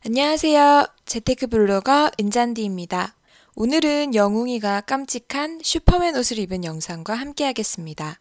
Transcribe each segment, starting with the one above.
안녕하세요. 재테크 블로거 은잔디입니다. 오늘은 영웅이가 깜찍한 슈퍼맨 옷을 입은 영상과 함께 하겠습니다.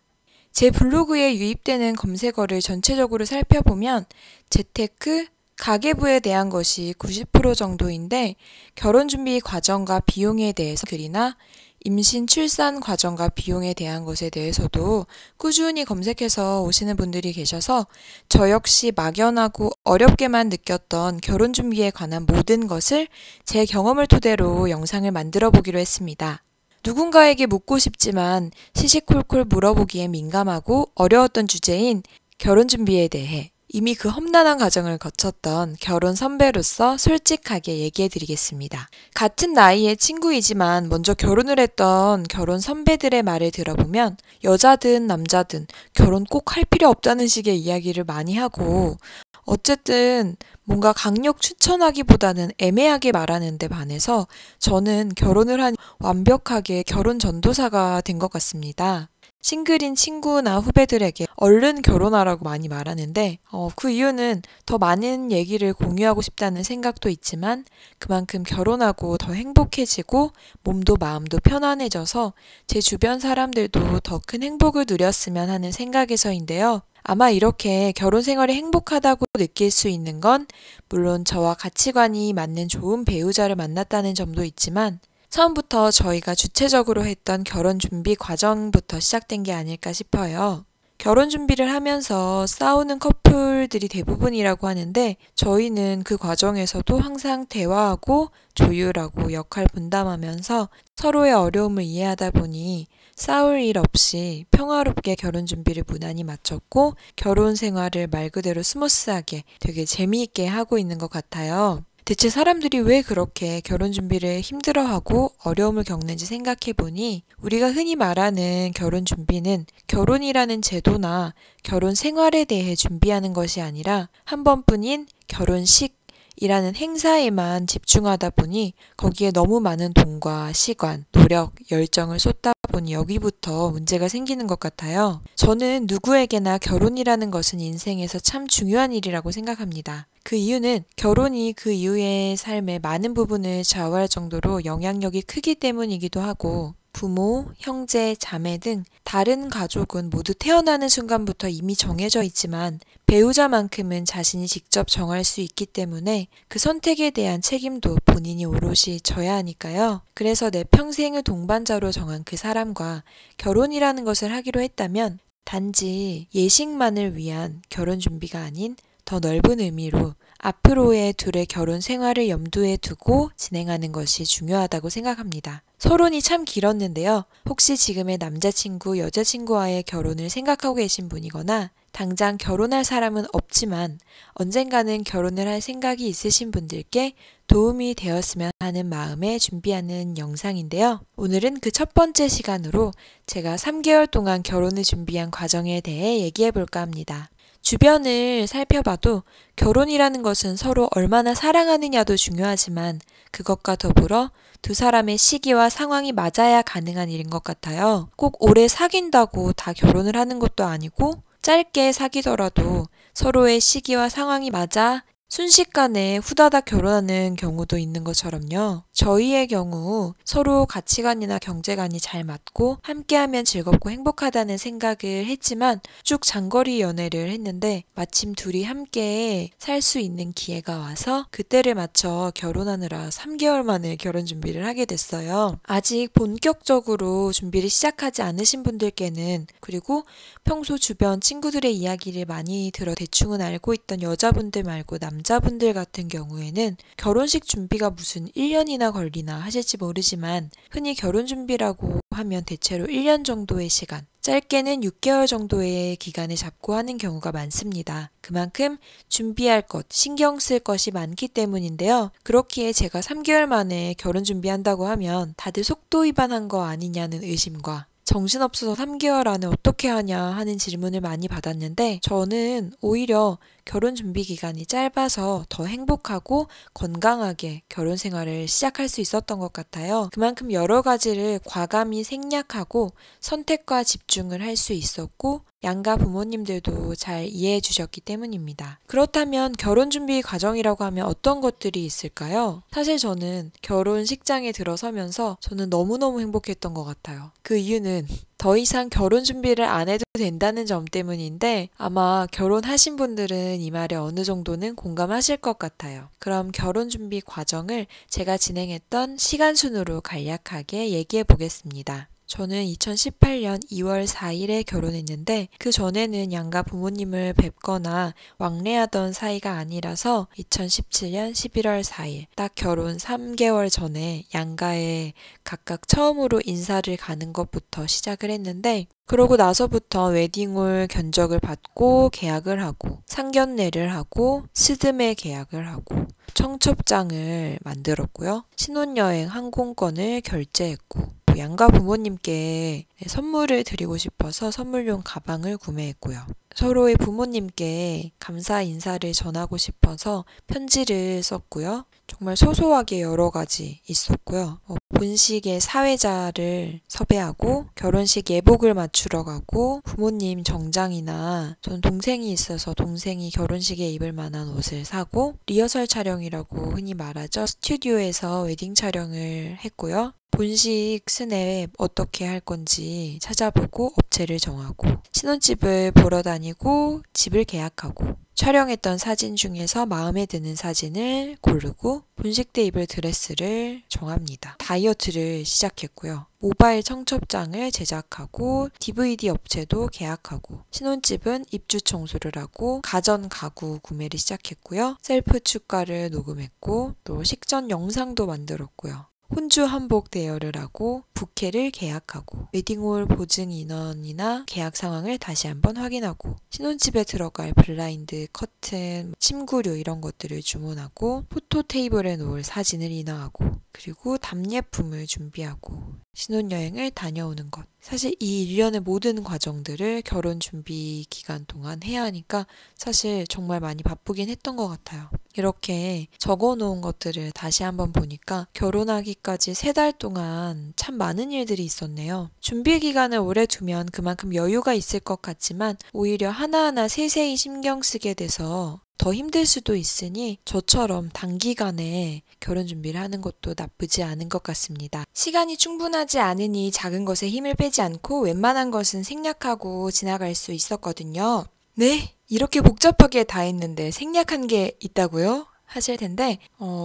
제 블로그에 유입되는 검색어를 전체적으로 살펴보면 재테크, 가계부에 대한 것이 90% 정도인데 결혼 준비 과정과 비용에 대해서 글이나 임신, 출산 과정과 비용에 대한 것에 대해서도 꾸준히 검색해서 오시는 분들이 계셔서 저 역시 막연하고 어렵게만 느꼈던 결혼 준비에 관한 모든 것을 제 경험을 토대로 영상을 만들어 보기로 했습니다. 누군가에게 묻고 싶지만 시시콜콜 물어보기에 민감하고 어려웠던 주제인 결혼 준비에 대해 이미 그 험난한 과정을 거쳤던 결혼 선배로서 솔직하게 얘기해 드리겠습니다. 같은 나이의 친구이지만 먼저 결혼을 했던 결혼 선배들의 말을 들어보면 여자든 남자든 결혼 꼭 할 필요 없다는 식의 이야기를 많이 하고 어쨌든 뭔가 강력 추천하기보다는 애매하게 말하는 데 반해서 저는 결혼을 한 완벽하게 결혼 전도사가 된 것 같습니다. 싱글인 친구나 후배들에게 얼른 결혼하라고 많이 말하는데 그 이유는 더 많은 얘기를 공유하고 싶다는 생각도 있지만 그만큼 결혼하고 더 행복해지고 몸도 마음도 편안해져서 제 주변 사람들도 더 큰 행복을 누렸으면 하는 생각에서인데요. 아마 이렇게 결혼 생활이 행복하다고 느낄 수 있는 건 물론 저와 가치관이 맞는 좋은 배우자를 만났다는 점도 있지만 처음부터 저희가 주체적으로 했던 결혼 준비 과정부터 시작된 게 아닐까 싶어요. 결혼 준비를 하면서 싸우는 커플들이 대부분이라고 하는데 저희는 그 과정에서도 항상 대화하고 조율하고 역할 분담하면서 서로의 어려움을 이해하다 보니 싸울 일 없이 평화롭게 결혼 준비를 무난히 마쳤고 결혼 생활을 말 그대로 스무스하게 되게 재미있게 하고 있는 것 같아요. 대체 사람들이 왜 그렇게 결혼 준비를 힘들어하고 어려움을 겪는지 생각해보니 우리가 흔히 말하는 결혼 준비는 결혼이라는 제도나 결혼 생활에 대해 준비하는 것이 아니라 한 번뿐인 결혼식이라는 행사에만 집중하다 보니 거기에 너무 많은 돈과 시간, 노력, 열정을 쏟다 보니 여기부터 문제가 생기는 것 같아요. 저는 누구에게나 결혼이라는 것은 인생에서 참 중요한 일이라고 생각합니다. 그 이유는 결혼이 그 이후의 삶의 많은 부분을 좌우할 정도로 영향력이 크기 때문이기도 하고 부모, 형제, 자매 등 다른 가족은 모두 태어나는 순간부터 이미 정해져 있지만 배우자만큼은 자신이 직접 정할 수 있기 때문에 그 선택에 대한 책임도 본인이 오롯이 져야 하니까요. 그래서 내 평생을 동반자로 정한 그 사람과 결혼이라는 것을 하기로 했다면 단지 예식만을 위한 결혼 준비가 아닌 더 넓은 의미로 앞으로의 둘의 결혼 생활을 염두에 두고 진행하는 것이 중요하다고 생각합니다. 서론이 참 길었는데요. 혹시 지금의 남자친구, 여자친구와의 결혼을 생각하고 계신 분이거나 당장 결혼할 사람은 없지만 언젠가는 결혼을 할 생각이 있으신 분들께 도움이 되었으면 하는 마음에 준비하는 영상인데요. 오늘은 그 첫 번째 시간으로 제가 3개월 동안 결혼을 준비한 과정에 대해 얘기해 볼까 합니다. 주변을 살펴봐도 결혼이라는 것은 서로 얼마나 사랑하느냐도 중요하지만 그것과 더불어 두 사람의 시기와 상황이 맞아야 가능한 일인 것 같아요. 꼭 오래 사귄다고 다 결혼을 하는 것도 아니고 짧게 사귀더라도 서로의 시기와 상황이 맞아 순식간에 후다닥 결혼하는 경우도 있는 것처럼요. 저희의 경우 서로 가치관이나 경제관이 잘 맞고 함께하면 즐겁고 행복하다는 생각을 했지만 쭉 장거리 연애를 했는데 마침 둘이 함께 살 수 있는 기회가 와서 그때를 맞춰 결혼하느라 3개월 만에 결혼 준비를 하게 됐어요. 아직 본격적으로 준비를 시작하지 않으신 분들께는 그리고 평소 주변 친구들의 이야기를 많이 들어 대충은 알고 있던 여자분들 말고 남자분들 같은 경우에는 결혼식 준비가 무슨 1년이나 걸리나 하실지 모르지만 흔히 결혼 준비라고 하면 대체로 1년 정도의 시간, 짧게는 6개월 정도의 기간을 잡고 하는 경우가 많습니다. 그만큼 준비할 것, 신경 쓸 것이 많기 때문인데요. 그렇기에 제가 3개월 만에 결혼 준비한다고 하면 다들 속도 위반한 거 아니냐는 의심과 정신없어서 3개월 안에 어떻게 하냐 하는 질문을 많이 받았는데 저는 오히려 결혼 준비 기간이 짧아서 더 행복하고 건강하게 결혼 생활을 시작할 수 있었던 것 같아요. 그만큼 여러 가지를 과감히 생략하고 선택과 집중을 할 수 있었고 양가 부모님들도 잘 이해해 주셨기 때문입니다. 그렇다면 결혼 준비 과정이라고 하면 어떤 것들이 있을까요? 사실 저는 결혼식장에 들어서면서 저는 너무너무 행복했던 것 같아요. 그 이유는 더 이상 결혼 준비를 안 해도 된다는 점 때문인데 아마 결혼하신 분들은 이 말에 어느 정도는 공감하실 것 같아요. 그럼 결혼 준비 과정을 제가 진행했던 시간 순으로 간략하게 얘기해 보겠습니다. 저는 2018년 2월 4일에 결혼했는데 그 전에는 양가 부모님을 뵙거나 왕래하던 사이가 아니라서 2017년 11월 4일 딱 결혼 3개월 전에 양가에 각각 처음으로 인사를 가는 것부터 시작을 했는데 그러고 나서부터 웨딩홀 견적을 받고 계약을 하고 상견례를 하고 스드메 계약을 하고 청첩장을 만들었고요. 신혼여행 항공권을 결제했고 양가 부모님께 선물을 드리고 싶어서 선물용 가방을 구매했고요. 서로의 부모님께 감사 인사를 전하고 싶어서 편지를 썼고요. 정말 소소하게 여러 가지 있었고요. 본식의 사회자를 섭외하고 결혼식 예복을 맞추러 가고 부모님 정장이나 전 동생이 있어서 동생이 결혼식에 입을 만한 옷을 사고 리허설 촬영이라고 흔히 말하죠. 스튜디오에서 웨딩 촬영을 했고요. 본식 스냅 어떻게 할 건지 찾아보고 업체를 정하고 신혼집을 보러 다니고 집을 계약하고 촬영했던 사진 중에서 마음에 드는 사진을 고르고 본식 때 입을 드레스를 정합니다. 다이어트를 시작했고요. 모바일 청첩장을 제작하고 DVD 업체도 계약하고 신혼집은 입주 청소를 하고 가전 가구 구매를 시작했고요. 셀프 축가를 녹음했고 또 식전 영상도 만들었고요. 혼주 한복 대여를 하고 부케를 계약하고 웨딩홀 보증 인원이나 계약 상황을 다시 한번 확인하고 신혼집에 들어갈 블라인드, 커튼, 침구류 이런 것들을 주문하고 포토 테이블에 놓을 사진을 인화하고 그리고 답례품을 준비하고 신혼여행을 다녀오는 것. 사실 이 일련의 모든 과정들을 결혼 준비 기간 동안 해야 하니까 사실 정말 많이 바쁘긴 했던 것 같아요. 이렇게 적어놓은 것들을 다시 한번 보니까 결혼하기까지 3달 동안 참 많은 일들이 있었네요. 준비 기간을 오래 두면 그만큼 여유가 있을 것 같지만 오히려 하나하나 세세히 신경 쓰게 돼서 더 힘들 수도 있으니 저처럼 단기간에 결혼 준비를 하는 것도 나쁘지 않은 것 같습니다. 시간이 충분하지 않으니 작은 것에 힘을 빼지 않고 웬만한 것은 생략하고 지나갈 수 있었거든요. 네? 이렇게 복잡하게 다 했는데 생략한 게 있다고요? 하실 텐데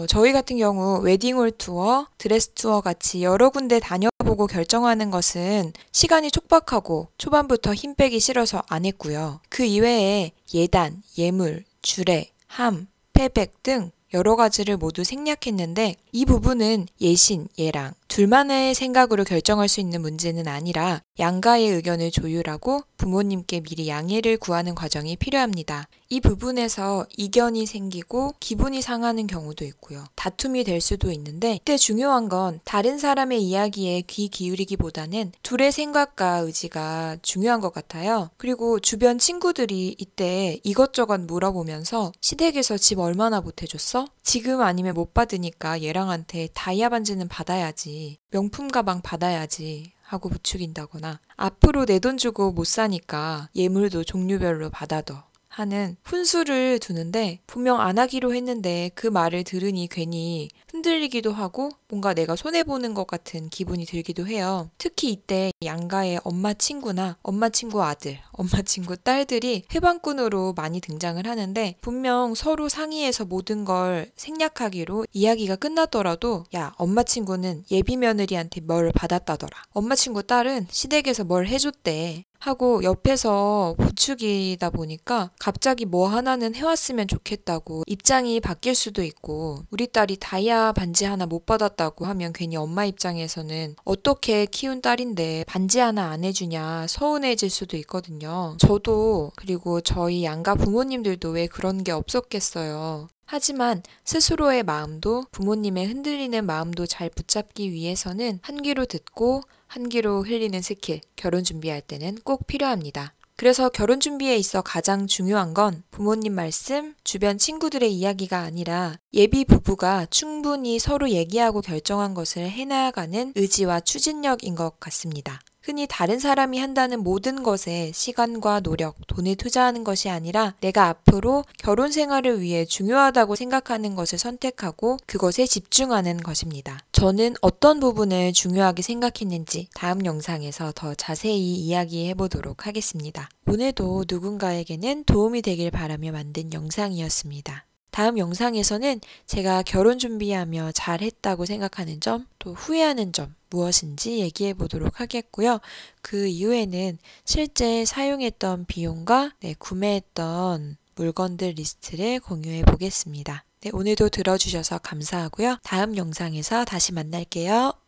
저희 같은 경우 웨딩홀 투어, 드레스 투어 같이 여러 군데 다녀보고 결정하는 것은 시간이 촉박하고 초반부터 힘 빼기 싫어서 안 했고요. 그 이외에 예단, 예물, 주례, 함, 패백 등 여러 가지를 모두 생략했는데 이 부분은 예신, 예랑 둘만의 생각으로 결정할 수 있는 문제는 아니라 양가의 의견을 조율하고 부모님께 미리 양해를 구하는 과정이 필요합니다. 이 부분에서 이견이 생기고 기분이 상하는 경우도 있고요. 다툼이 될 수도 있는데 이때 중요한 건 다른 사람의 이야기에 귀 기울이기보다는 둘의 생각과 의지가 중요한 것 같아요. 그리고 주변 친구들이 이때 이것저것 물어보면서 시댁에서 집 얼마나 보태줬어? 지금 아니면 못 받으니까 얘랑한테 다이아 반지는 받아야지. 명품 가방 받아야지 하고 부추긴다거나 앞으로 내 돈 주고 못 사니까 예물도 종류별로 받아둬 하는 훈수를 두는데 분명 안 하기로 했는데 그 말을 들으니 괜히 흔들리기도 하고 뭔가 내가 손해보는 것 같은 기분이 들기도 해요. 특히 이때 양가의 엄마 친구나 엄마 친구 아들, 엄마 친구 딸들이 해방꾼으로 많이 등장을 하는데 분명 서로 상의해서 모든 걸 생략하기로 이야기가 끝났더라도 야, 엄마 친구는 예비 며느리한테 뭘 받았다더라. 엄마 친구 딸은 시댁에서 뭘 해줬대. 하고 옆에서 부추기다 보니까 갑자기 뭐 하나는 해왔으면 좋겠다고 입장이 바뀔 수도 있고 우리 딸이 다이아 반지 하나 못 받았다고 하면 괜히 엄마 입장에서는 어떻게 키운 딸인데 반지 하나 안 해주냐 서운해질 수도 있거든요. 저도 그리고 저희 양가 부모님들도 왜 그런 게 없었겠어요. 하지만 스스로의 마음도 부모님의 흔들리는 마음도 잘 붙잡기 위해서는 한 귀로 듣고 한 귀로 흘리는 스킬, 결혼 준비할 때는 꼭 필요합니다. 그래서 결혼 준비에 있어 가장 중요한 건 부모님 말씀, 주변 친구들의 이야기가 아니라 예비 부부가 충분히 서로 얘기하고 결정한 것을 해나가는 의지와 추진력인 것 같습니다. 흔히 다른 사람이 한다는 모든 것에 시간과 노력, 돈을 투자하는 것이 아니라 내가 앞으로 결혼 생활을 위해 중요하다고 생각하는 것을 선택하고 그것에 집중하는 것입니다. 저는 어떤 부분을 중요하게 생각했는지 다음 영상에서 더 자세히 이야기해 보도록 하겠습니다. 오늘도 누군가에게는 도움이 되길 바라며 만든 영상이었습니다. 다음 영상에서는 제가 결혼 준비하며 잘했다고 생각하는 점, 또 후회하는 점 무엇인지 얘기해 보도록 하겠고요. 그 이후에는 실제 사용했던 비용과 구매했던 물건들 리스트를 공유해 보겠습니다. 오늘도 들어주셔서 감사하고요. 다음 영상에서 다시 만날게요.